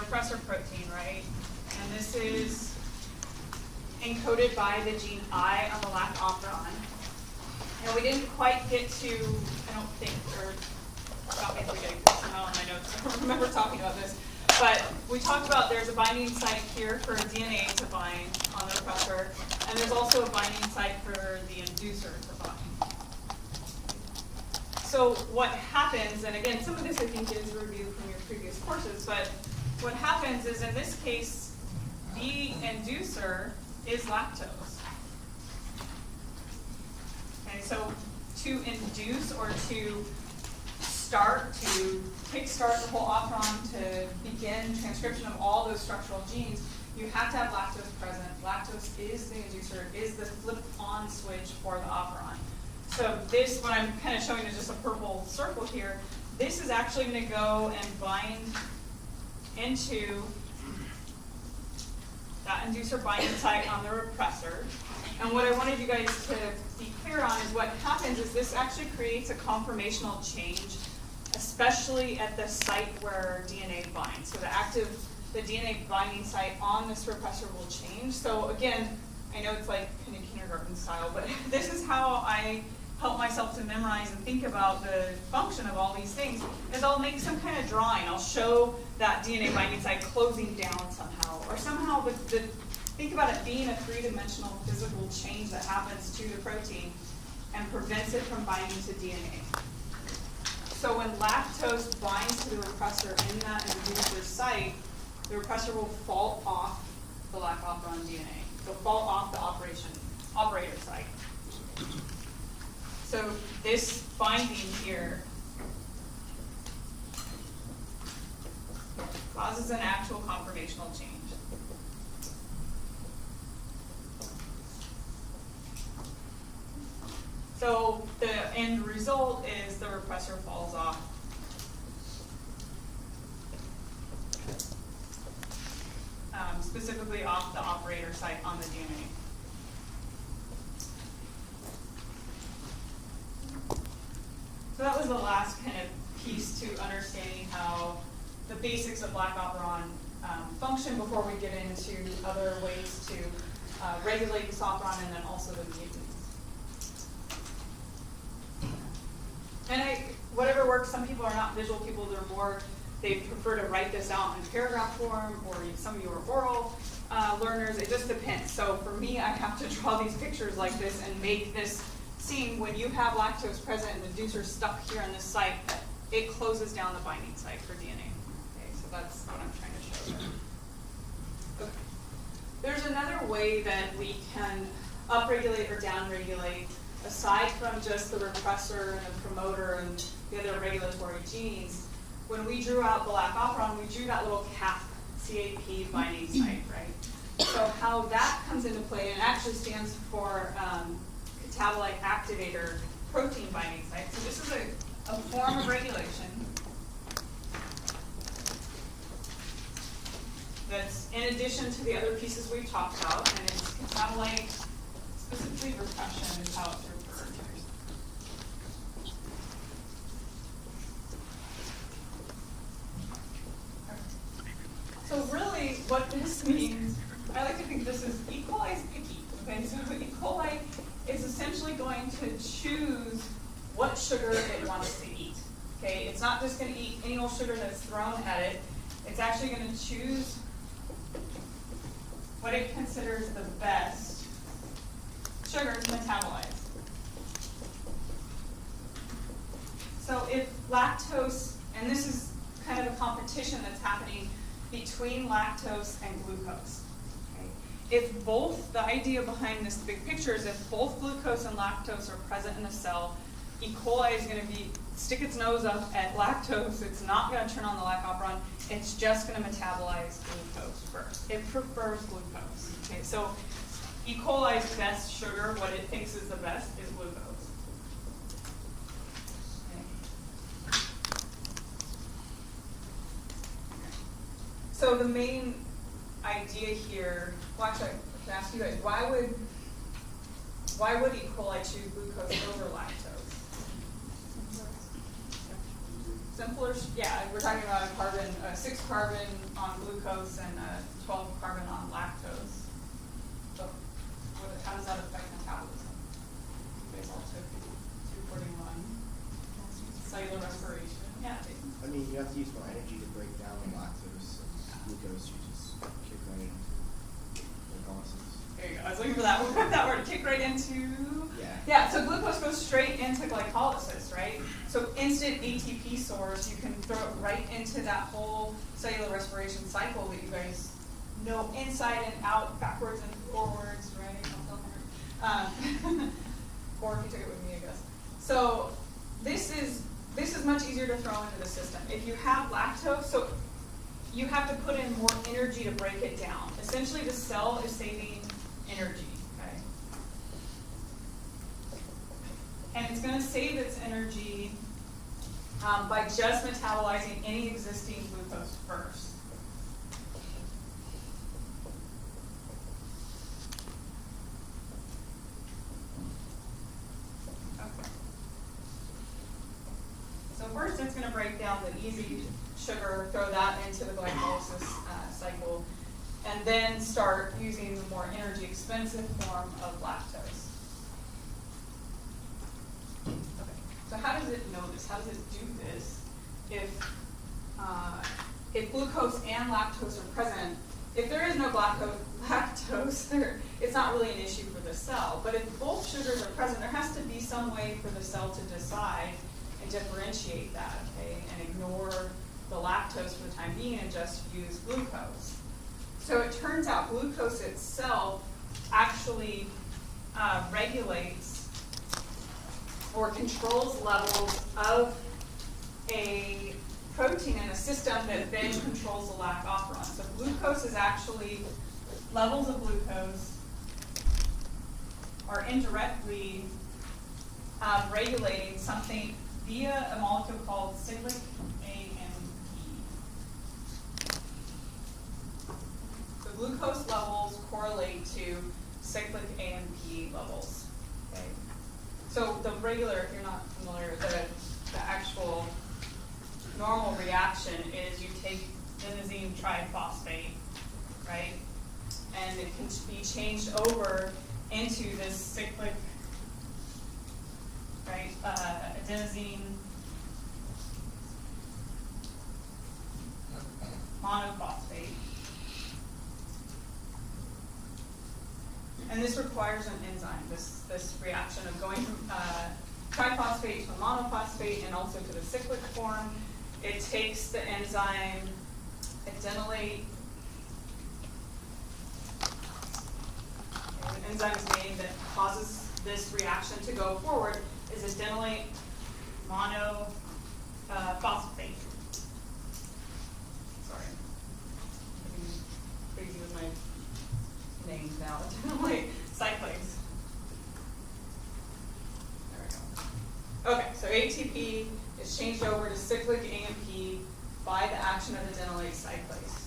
repressor protein, right? And this is encoded by the gene I on the lac operon. And we didn't quite get to, I don't think, or stop me if we did, because somehow in my notes I don't remember talking about this. But we talked about there's a binding site here for DNA to bind on the repressor, and there's also a binding site for the inducer to bind. So what happens, and again, some of this I think is reviewed from your previous courses, but what happens is in this case, the inducer is lactose. Okay, so to induce or to kickstart the whole operon to begin transcription of all those structural genes, you have to have lactose present. Lactose is the inducer, is the flip-on switch for the operon. So this, what I'm kind of showing is just a purple circle here. This is actually going to go and bind into that inducer binding site on the repressor. And what I wanted you guys to be clear on is what happens is this actually creates a conformational change, especially at the site where DNA binds. So the DNA binding site on this repressor will change. So again, I know it's like kind of kindergarten style, but this is how I help myself to memorize and think about the function of all these things, is I'll make some kind of drawing. I'll show that DNA binding site closing down somehow, or somehow think about it being a three-dimensional physical change that happens to the protein and prevents it from binding to DNA. So when lactose binds to the repressor in that inducer site, the repressor will fall off the lac operon DNA. It'll fall off the operator site. So this binding here causes an actual conformational change. So the end result is the repressor falls off. Specifically off the operator site on the DNA. So that was the last kind of piece to understanding how the basics of lac operon function before we get into other ways to regulate this operon and then also the mutants. And whatever works, some people are not visual people, they're more, they prefer to write this out in paragraph form, or some of you are oral learners, it just depends. So for me, I have to draw these pictures like this and make this scene. When you have lactose present and the inducer stuck here on this site, it closes down the binding site for DNA. Okay, so that's what I'm trying to show you. Okay. There's another way that we can upregulate or downregulate, aside from just the repressor and the promoter and the other regulatory genes. When we drew out the lac operon, we drew that little CAP binding site, right? So how that comes into play, and it actually stands for catabolite activator protein binding site. So this is a form of regulation that's in addition to the other pieces we've talked about, and it's catabolite, specifically repression is how it's referred to. So really what this means, I like to think this is E. coli is picky. Okay, so E. coli is essentially going to choose what sugar it wants to eat. Okay, it's not just going to eat any old sugar that's thrown at it. It's actually going to choose what it considers the best sugar to metabolize. So if lactose, and this is kind of a competition that's happening between lactose and glucose. Okay? If both, the idea behind this big picture is if both glucose and lactose are present in a cell, E. coli is going to stick its nose up at lactose. It's not going to turn on the lac operon. It's just going to metabolize glucose first. It prefers glucose. Okay, so E. coli's best sugar, what it thinks is the best, is glucose. So the main idea here, well actually, I can ask you guys, why would E. coli choose glucose over lactose? Simpler, yeah, we're talking about a carbon, 6 carbon on glucose and 12 carbon on lactose. So how does that affect metabolism? You guys all took 241. Cellular respiration. Yeah. I mean, you have to use more energy to break down the lactose and glucose. You just kick right into glycolysis. There you go. I was looking for that. We'll put that word. Kick right into. Yeah. So glucose goes straight into glycolysis, right? So instant ATP source, you can throw it right into that whole cellular respiration cycle that you guys know inside and out, backwards and forwards, right? Or if you took it with me, I guess. So this is much easier to throw into the system. If you have lactose, so you have to put in more energy to break it down. Essentially, the cell is saving energy, okay? And it's going to save its energy by just metabolizing any existing glucose first. Okay. So first it's going to break down the easy sugar, throw that into the glycolysis cycle, and then start using the more energy expensive form of lactose. Okay. So how does it know this? How does it do this if glucose and lactose are present? If there is no lactose, it's not really an issue for the cell. But if both sugars are present, there has to be some way for the cell to decide and differentiate that, okay, and ignore the lactose for the time being and just use glucose. So it turns out glucose itself actually regulates or controls levels of a protein in a system that then controls the lac operon. So glucose is actually, levels of glucose are indirectly regulating something via a molecule called cyclic AMP. So glucose levels correlate to cyclic AMP levels. Okay. So the regular, if you're not familiar, the actual normal reaction is you take adenosine triphosphate, right? And it can be changed over into this cyclic, right, adenosine monophosphate. And this requires an enzyme, this reaction of going from triphosphate to a monophosphate and also to the cyclic form. It takes the enzyme adenylate. Okay, the enzyme's name that causes this reaction to go forward is adenylate monophosphate. Sorry, I'm getting crazy with my names now. Adenylate cyclase. There we go. Okay, so ATP is changed over to cyclic AMP by the action of adenylate cyclase.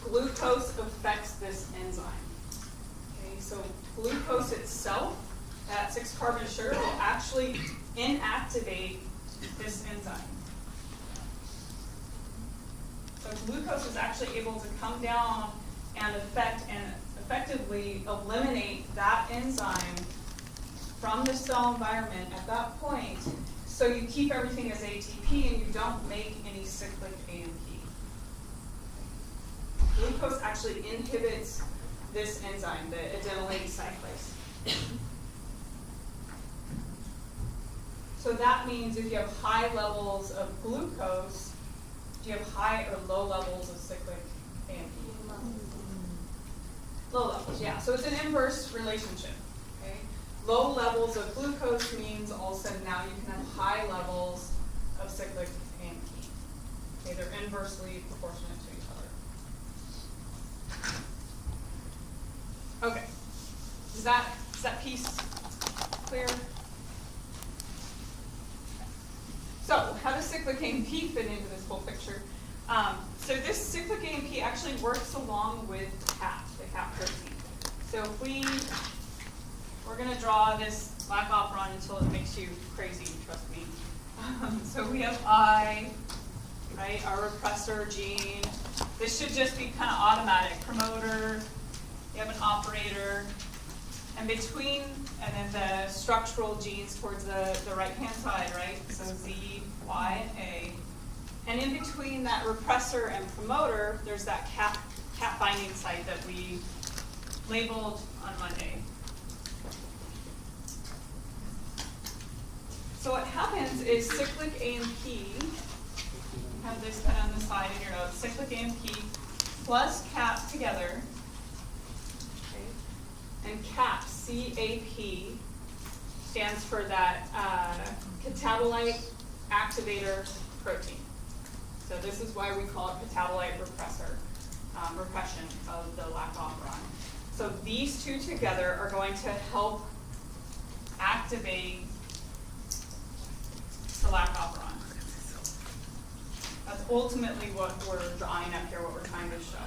Glucose affects this enzyme. Okay, so glucose itself, that 6 carbon sugar, will actually inactivate this enzyme. So glucose is actually able to come down and effectively eliminate that enzyme from the cell environment at that point, so you keep everything as ATP and you don't make any cyclic AMP. Glucose actually inhibits this enzyme, the adenylate cyclase. So that means if you have high levels of glucose, do you have high or low levels of cyclic AMP? Low levels, yeah. So it's an inverse relationship. Okay? Low levels of glucose means all of a sudden now you can have high levels of cyclic AMP. Okay, they're inversely proportionate to each other. Okay, is that piece clear? So how does cyclic AMP fit into this whole picture? So this cyclic AMP actually works along with CAP, the CAP protein. So if we're going to draw this lac operon until it makes you crazy, trust me. So we have I, right, our repressor gene. This should just be kind of automatic. Promoter, you have an operator, and between, and then the structural genes towards the right-hand side, right? So Z, Y, and A. And in between that repressor and promoter, there's that cap binding site that we labeled on Monday. So what happens is cyclic AMP, have this kind of on the side in your notes, cyclic AMP plus CAP together, okay? And CAP, C-A-P, stands for that catabolite activator protein. So this is why we call it catabolite repressor, repression of the lactoferrin. So these two together are going to help activate the lactoferrin. That's ultimately what we're drawing up here, what we're trying to show.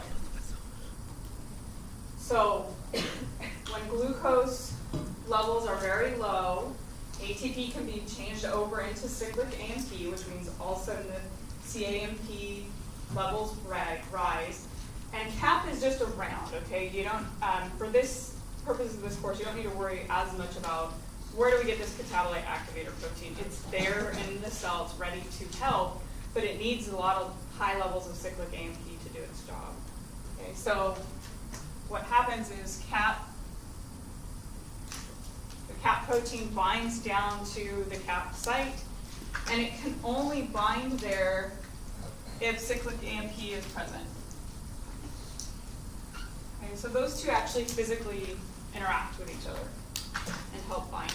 So when glucose levels are very low, ATP can be changed over into cyclic AMP, which means all of a sudden the CAMP levels rise. And CAP is just around, okay? You don't, for this purpose of this course, you don't need to worry as much about where do we get this catabolite activator protein. It's there in the cell, it's ready to help, but it needs a lot of high levels of cyclic AMP to do its job. Okay, so what happens is the CAP protein binds down to the CAP site, and it can only bind there if cyclic AMP is present. Okay, so those two actually physically interact with each other and help bind.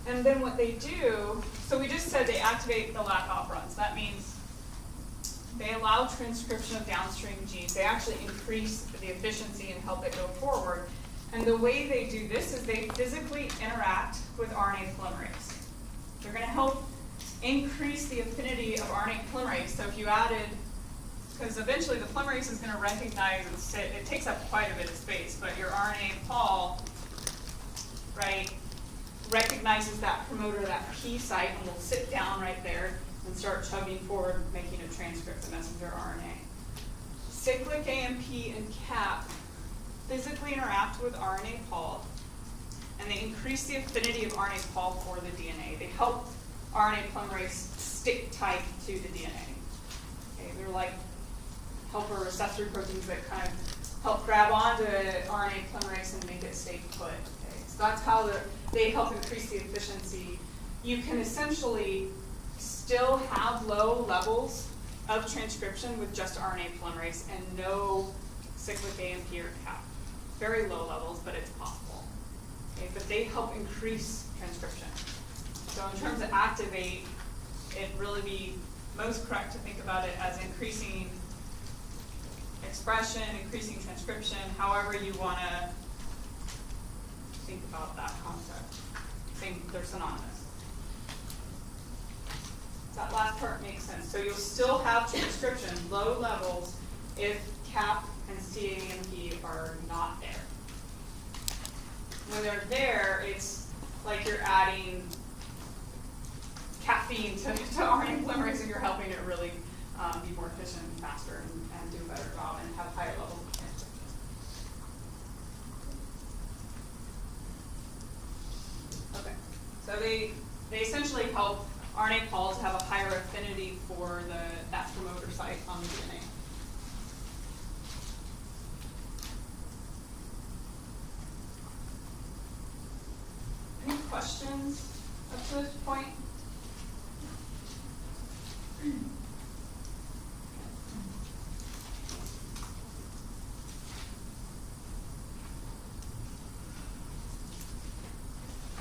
And then what they do, so we just said they activate the lactoferrins. That means they allow transcription of downstream genes. They actually increase the efficiency and help it go forward. And the way they do this is they physically interact with RNA polymerase. They're going to help increase the affinity of RNA polymerase. So if you added, because eventually the polymerase is going to recognize and sit, it takes up quite a bit of space, but your RNA pol, right, recognizes that promoter, that P site, and will sit down right there and start chugging forward, making a transcript, the messenger RNA. Cyclic AMP and CAP physically interact with RNA pol, and they increase the affinity of RNA pol for the DNA. They help RNA polymerase stick tight to the DNA. Okay, they're like helper receptor proteins that kind of help grab onto RNA polymerase and make it stay put. Okay, so that's how they help increase the efficiency. You can essentially still have low levels of transcription with just RNA polymerase and no cyclic AMP or CAP. Very low levels, but it's possible. Okay, but they help increase transcription. So in terms of activate, it'd really be most correct to think about it as increasing expression, increasing transcription, however you want to think about that concept. They're synonymous. That last part makes sense. So you'll still have transcription, low levels, if CAP and CAMP are not there. When they're there, it's like you're adding caffeine to RNA polymerase, and you're helping it really be more efficient and faster and do a better job and have higher levels of transcription. Okay, so they essentially help RNA pols have a higher affinity for that promoter site on the DNA. Any questions up to this point?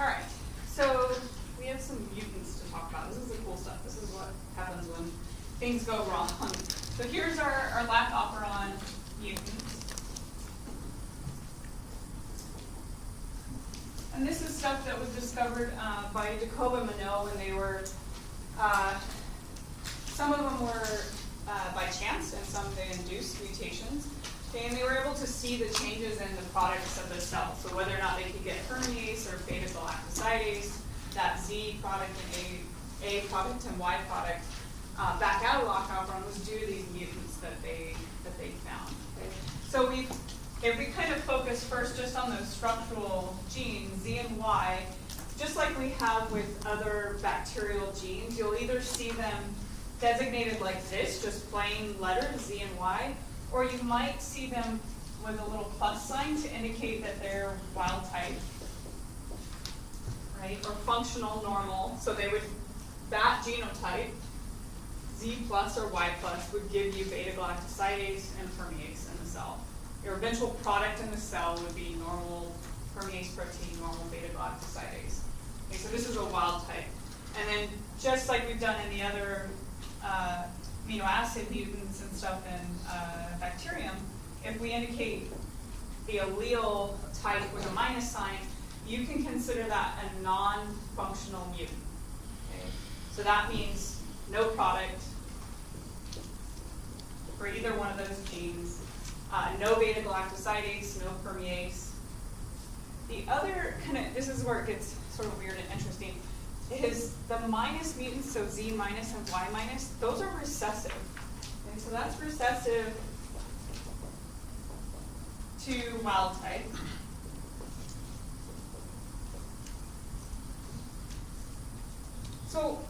All right, so we have some mutants to talk about. This is the cool stuff. This is what happens when things go wrong. So here's our lactoferrin mutants. And this is stuff that was discovered by Jacob and Monod when they were, some of them were by chance and some they induced mutations. Okay, and they were able to see the changes in the products of the cell. So whether or not they could get herminase or beta-galactosidase, that Z product and A A product and Y product back out of lock operon was due to these mutants that they found. Okay? So if we kind of focus first just on those structural genes, Z and Y, just like we have with other bacterial genes, you'll either see them designated like this, just plain letters, Z and Y, or you might see them with a little plus sign to indicate that they're wild type, right? Or functional normal. So they would, that genotype, Z plus or Y plus, would give you beta-galactosidase and permease in the cell. Your eventual product in the cell would be normal permease protein, normal beta-galactosidase. Okay, so this is a wild type. And then just like we've done in the other amino acid mutants and stuff in bacterium, if we indicate the allele type with a minus sign, you can consider that a non-functional mutant. Okay? So that means no product for either one of those genes, no beta-galactosidase, no permease. The other kind of, this is where it gets sort of weird and interesting, is the minus mutants, so Z minus and Y minus, those are recessive. Okay, so that's recessive to wild type. So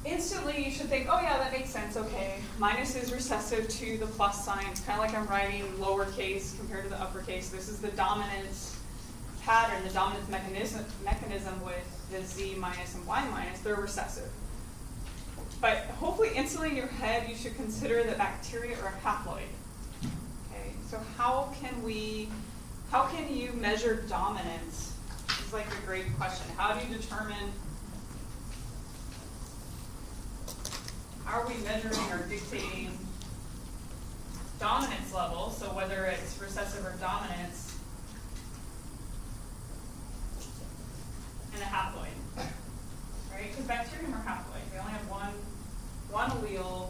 instantly you should think, oh yeah, that makes sense, okay. Minus is recessive to the plus sign. It's kind of like I'm writing lowercase compared to the uppercase. This is the dominance pattern, the dominance mechanism with the Z minus and Y minus. They're recessive. But hopefully instantly in your head you should consider that bacteria are haploid. Okay, so how can you measure dominance? This is like a great question. How do you determine, how are we measuring or dictating dominance level? So whether it's recessive or dominance in a haploid, right? Because bacterium are haploid. They only have one allele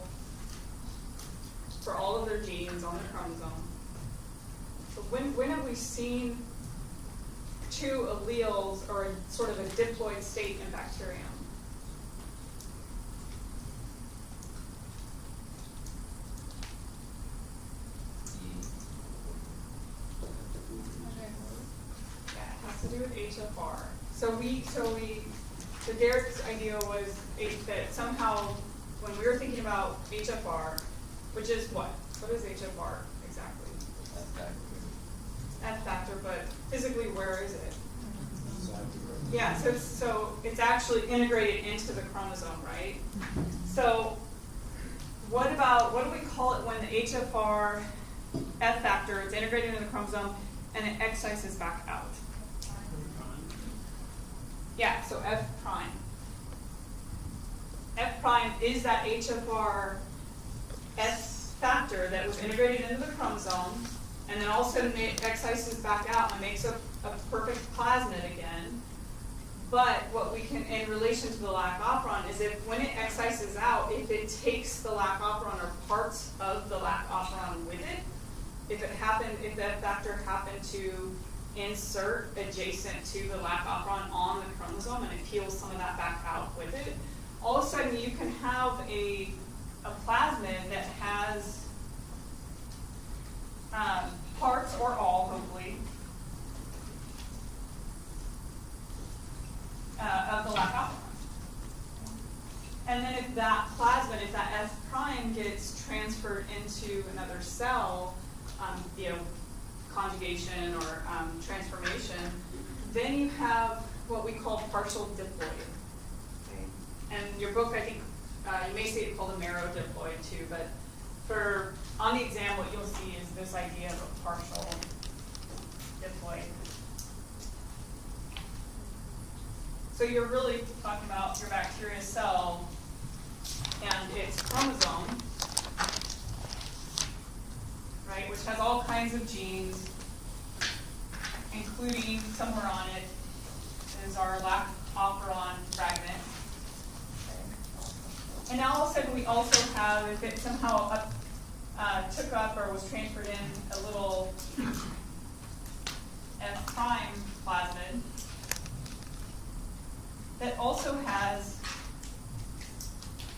for all of their genes on the chromosome. So when have we seen two alleles or sort of a diploid state in bacterium? Yeah, it has to do with HFR. So Derek's idea was that somehow when we were thinking about HFR, which is what? What is HFR exactly? F factor, but physically where is it? Yeah, so it's actually integrated into the chromosome, right? So what do we call it when the HFR F factor is integrated into the chromosome and it excises back out? Yeah, so F prime. F prime is that HFR S factor that was integrated into the chromosome, and then all of a sudden it excises back out and makes a perfect plasmid again. But what we can, in relation to the lac operon, is if when it excises out, if it takes the lac operon or parts of the lac operon with it, if that factor happened to insert adjacent to the lac operon on the chromosome and it peels some of that back out with it, all of a sudden you can have a plasmid that has parts or all, hopefully, of the lac operon. And then if that plasmid, if that F prime gets transferred into another cell, conjugation or transformation, then you have what we call partial diploid. Okay? And your book, I think, you may see it called a marrow diploid too, but on the exam, what you'll see is this idea of a partial diploid. So you're really talking about your bacteria cell and its chromosome, right, which has all kinds of genes, including somewhere on it is our lac operon fragment. And now all of a sudden we also have, if it somehow took up or was transferred in a little F prime plasmid that also has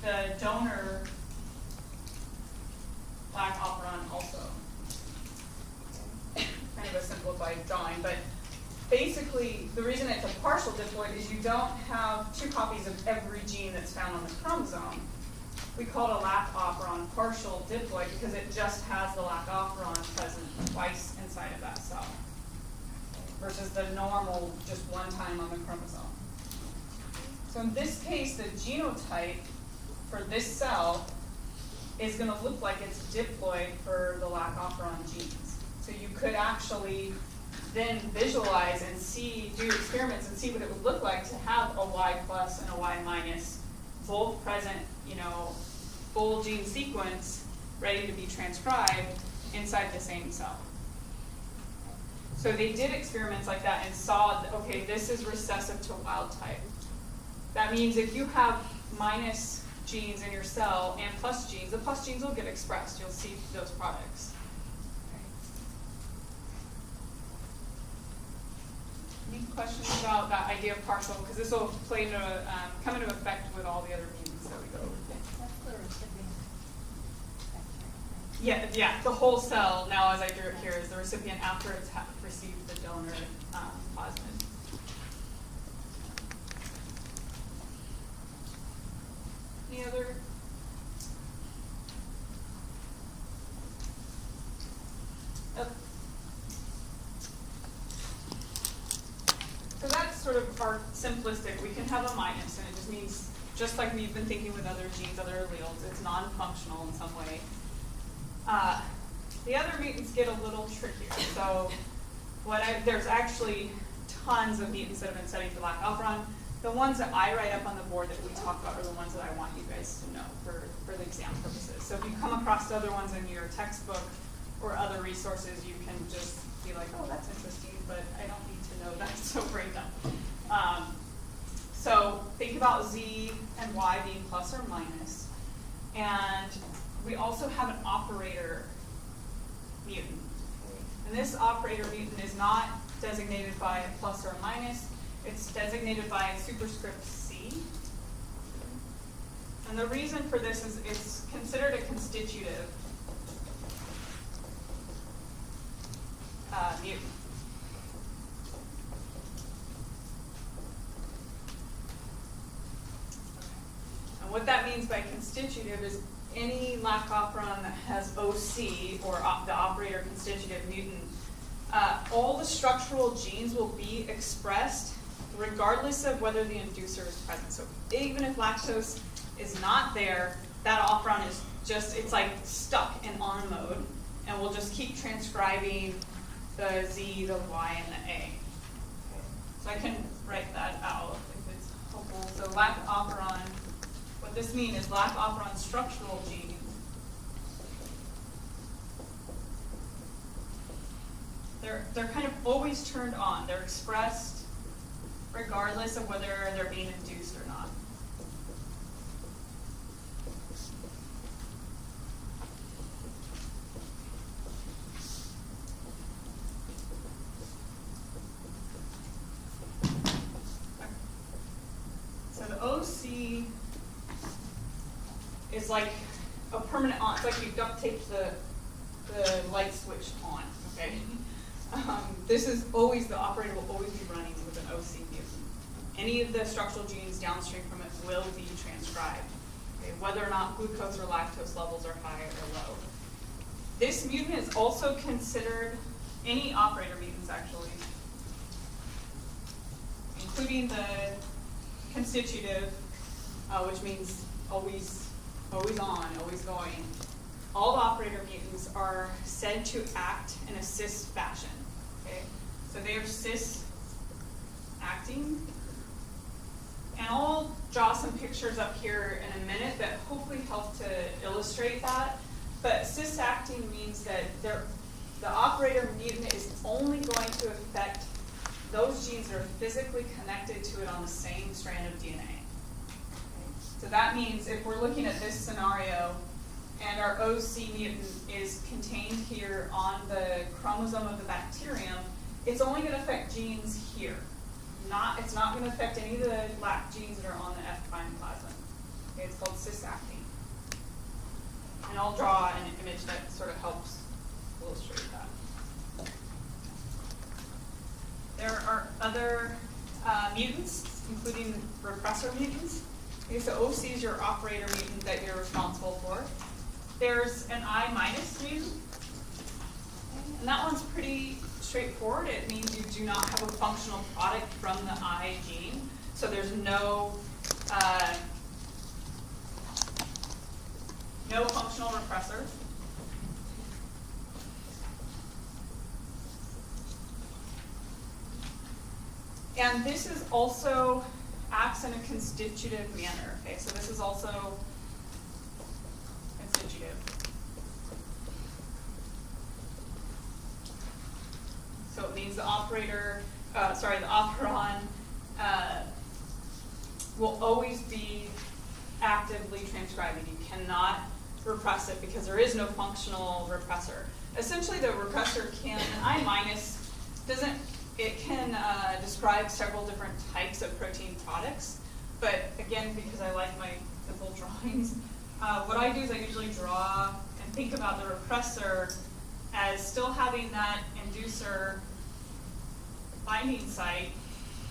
the donor lack operon also. Kind of a simplified drawing, but basically the reason it's a partial diploid is you don't have 2 copies of every gene that's found on the chromosome. We call it a lac operon partial diploid because it just has the lac operon present twice inside of that cell, versus the normal just one time on the chromosome. So in this case, the genotype for this cell is going to look like it's diploid for the lac operon genes. So you could actually then visualize and do experiments and see what it would look like to have a Y plus and a Y minus, both present, full gene sequence ready to be transcribed inside the same cell. So they did experiments like that and saw, okay, this is recessive to wild type. That means if you have minus genes in your cell and plus genes, the plus genes will get expressed. You'll see those products. Any questions about that idea of partial? Because this will come into effect with all the other mutants that we go over. That's the recipient bacteria. Yeah, the whole cell, now as I drew it here, is the recipient after it's received the donor plasmid. Any other? So that's sort of our simplistic. We can have a minus, and it just means, just like we've been thinking with other genes, other alleles, it's non-functional in some way. The other mutants get a little trickier. So there's actually tons of mutants that have been studied for lac operon. The ones that I write up on the board that we talk about are the ones that I want you guys to know for the exam purposes. So if you come across other ones in your textbook or other resources, you can just be like, oh, that's interesting, but I don't need to know that, so bring them. So think about Z and Y being plus or minus. And we also have an operator mutant. And this operator mutant is not designated by a plus or a minus. It's designated by a superscript C. And the reason for this is it's considered a constitutive mutant. And what that means by constitutive is any lac operon that has OC, or the operator constitutive mutant, all the structural genes will be expressed regardless of whether the inducer is present. So even if lactose is not there, that operon is just, it's like stuck in on mode, and we'll just keep transcribing the Z, the Y, and the A. So I can write that out if it's helpful. So lac operon, what this means is lac operon structural genes they're kind of always turned on. They're expressed regardless of whether they're being induced or not. So the OC is like a permanent on. It's like you duct tape the light switch on, okay? This is always, the operator will always be running with an OC mutant. Any of the structural genes downstream from it will be transcribed, okay, whether or not glucose or lactose levels are high or low. This mutant is also considered, any operator mutants actually, including the constitutive, which means always on, always going. All the operator mutants are said to act in a cis fashion. Okay? So they are cis acting. And I'll draw some pictures up here in a minute that hopefully help to illustrate that. But cis acting means that the operator mutant is only going to affect those genes that are physically connected to it on the same strand of DNA. Okay? So that means if we're looking at this scenario, and our OC mutant is contained here on the chromosome of the bacterium, it's only going to affect genes here. It's not going to affect any of the lac genes that are on the F' plasmid. Okay, it's called cis-acting. And I'll draw an image that sort of helps illustrate that. There are other mutants, including repressor mutants. Okay, so OC is your operator mutant that you're responsible for. There's an I- mutant, and that one's pretty straightforward. It means you do not have a functional product from the I gene, so there's no functional repressor. And this is also acts in a constitutive manner. Okay, so this is also constitutive. So it means the operator, the operon will always be actively transcribing. You cannot repress it because there is no functional repressor. Essentially, the repressor can, I- doesn't, it can describe several different types of protein products. But again, because I like my simple drawings, what I do is I usually draw and think about the repressor as still having that inducer binding site,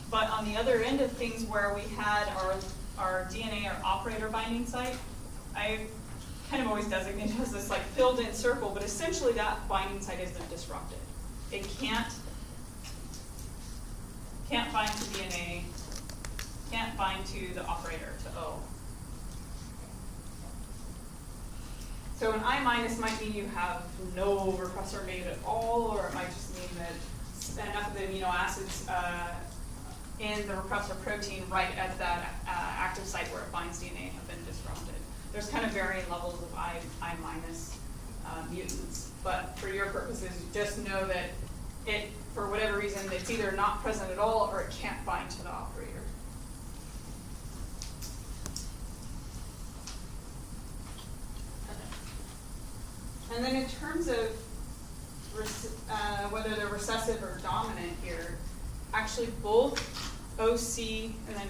but on the other end of things where we had our DNA or operator binding site, I kind of always designate it as this like filled in circle, but essentially that binding site isn't disrupted. It can't bind to DNA, can't bind to the operator, to O. So an I- might mean you have no repressor made at all, or it might just mean that enough of the amino acids in the repressor protein right at that active site where it binds DNA have been disrupted. There's kind of varying levels of I- mutants, but for your purposes, just know that it, for whatever reason, it's either not present at all or it can't bind to the operator. And then in terms of whether they're recessive or dominant here, actually both OC and then,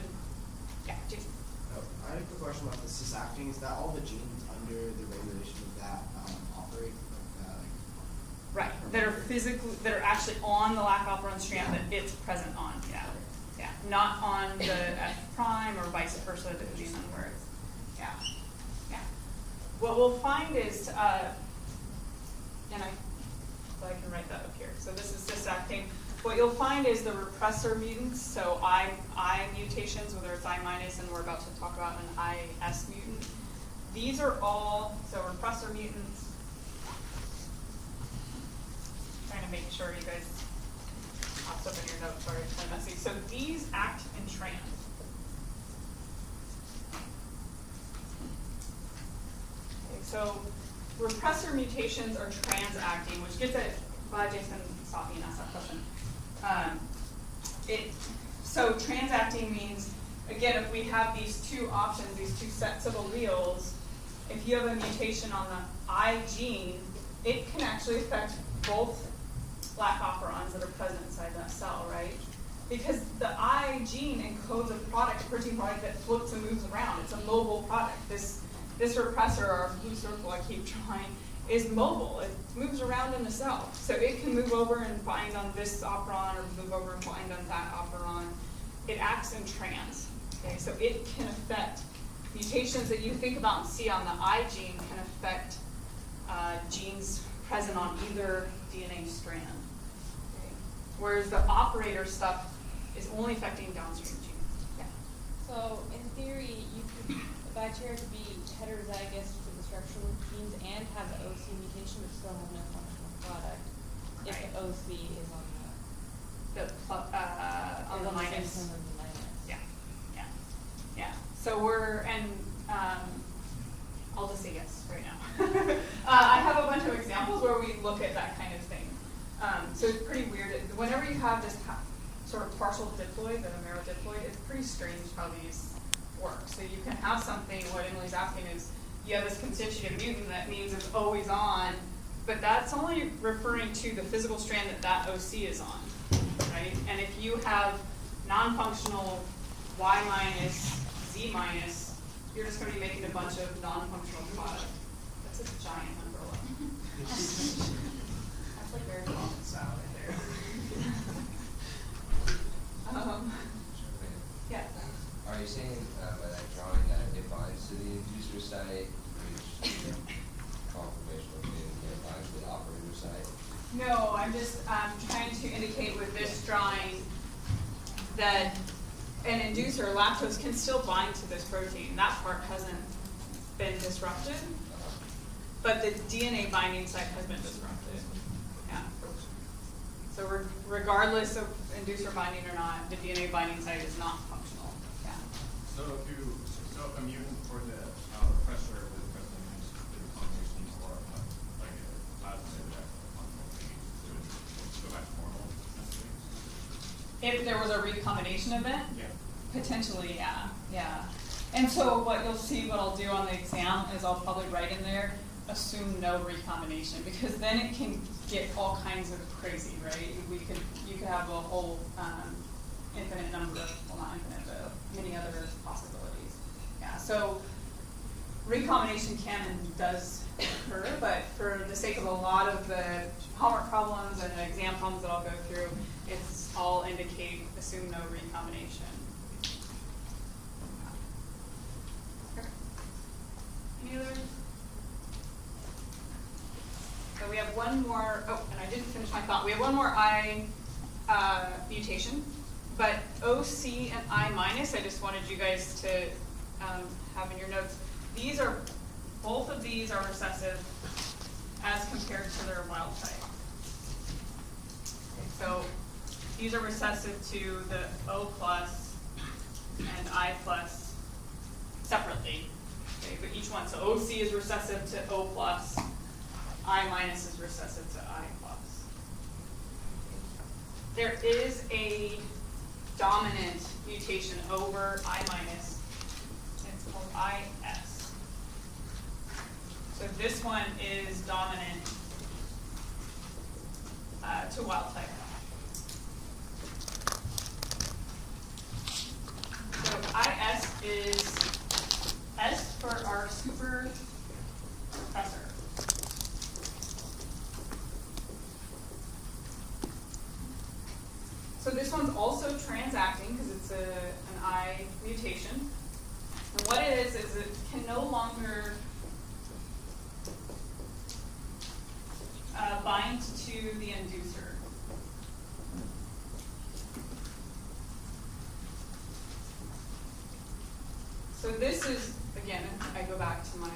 yeah, Jason. Oh, I had a quick question about the cis-acting. Is that all the genes under the regulation of that operate? Right, that are actually on the lac operon strand that it's present on, yeah. Yeah, not on the F prime or vice versa, depending on where it's, yeah. What we'll find is, and I can write that up here. So this is cis-acting. What you'll find is the repressor mutants, so I mutations, whether it's I-, and we're about to talk about an IS mutant. These are all, so repressor mutants. Trying to make sure you guys pops up in your notes, sorry, it's kind of messy. So these act in trans. Okay, so repressor mutations are trans-acting, which gets at, Jason stopped me and asked that question. So trans-acting means, again, if we have these two options, these two sets of alleles, if you have a mutation on the I gene, it can actually affect both lac operons that are present inside that cell, right? Because the I gene encodes a protein product that flips and moves around. It's a mobile product. This repressor, our blue circle I keep drawing, is mobile. It moves around in the cell. So it can move over and bind on this operon or move over and bind on that operon. It acts in trans. Okay? So it can affect mutations that you think about and see on the I gene can affect genes present on either DNA strand. Okay? Whereas the operator stuff is only affecting downstream genes. Yeah. So in theory, a bacteria could be heterozygous for the structural genes and have the OC mutation, but still have no functional product. If Right. the OC is on On the minus. same term as the minus. Yeah. So I'll just say yes right now. I have a bunch of examples where we look at that kind of thing. So it's pretty weird. Whenever you have this sort of partial diploid, the amerodiploid, it's pretty strange how these work. So you can have something, what Emily's asking is, you have this constitutive mutant that means it's always on, but that's only referring to the physical strand that OC is on, right? And if you have non-functional Y-, Z-, you're just gonna be making a bunch of non-functional product. That's a giant umbrella. That's like very common style right there. Yeah. Are you saying by that drawing that it binds to the inducer site, which confirmation of it binds to the operator site? No, I'm just trying to indicate with this drawing that an inducer, lactose, can still bind to this protein. That part hasn't been disrupted, but the DNA binding site has been disrupted. Yeah. So regardless of inducer binding or not, the DNA binding site is not functional. Yeah. So if a mutant for the repressor with president the combination for like a plasmid that functional change, it would go back to normal essentially? If there was a recombination event, Yeah. potentially, yeah. And so what you'll see, what I'll do on the exam is I'll probably write in there, assume no recombination, because then it can get all kinds of crazy, right? You could have a whole infinite number of, well, not infinite, but many other possibilities. Yeah, so recombination can and does occur, but for the sake of a lot of the homework problems and the exam problems that I'll go through, it's all indicate assume no recombination. Okay. Any other? So we have one more, oh, and I didn't finish my thought. We have one more I mutation, but OC and I minus, I just wanted you guys to have in your notes. Both of these are recessive as compared to their wild type. Okay, so these are recessive to the O plus and I plus separately. Okay, but each one, so OC is recessive to O plus, I minus is recessive to I plus. There is a dominant mutation over I minus, it's called IS. So this one is dominant to wild type. So IS is S for our super repressor. So this one's also transacting because it's an I mutation. And what it is it can no longer bind to the inducer. So this is, again, I go back to my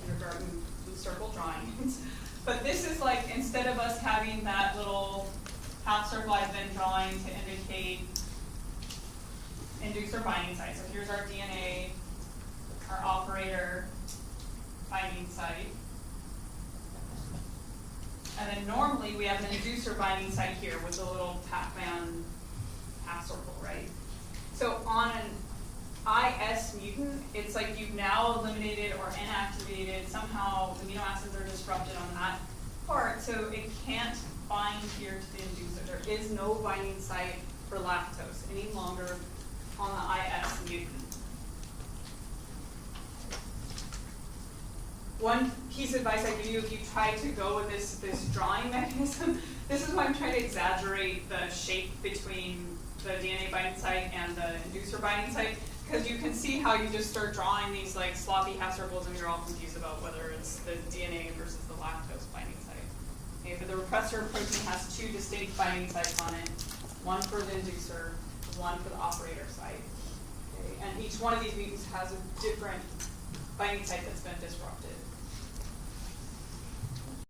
kindergarten blue circle drawings, but this is like, instead of us having that little half circle I've been drawing to indicate inducer binding site. So here's our DNA, our operator binding site. And then normally we have an inducer binding site here with a little Pac-Man half circle, right? So on an IS mutant, it's like you've now eliminated or inactivated, somehow amino acids are disrupted on that part, so it can't bind here to the inducer. There is no binding site for lactose any longer on the IS mutant. One piece of advice I give you if you try to go with this drawing mechanism, this is why I'm trying to exaggerate the shape between the DNA binding site and the inducer binding site, because you can see how you just start drawing these like sloppy half circles and you're all confused about whether it's the DNA versus the lactose binding site. Okay, but the repressor protein has two distinct binding sites on it, one for the inducer, one for the operator site. Okay, and each one of these mutants has a different binding site that's been disrupted.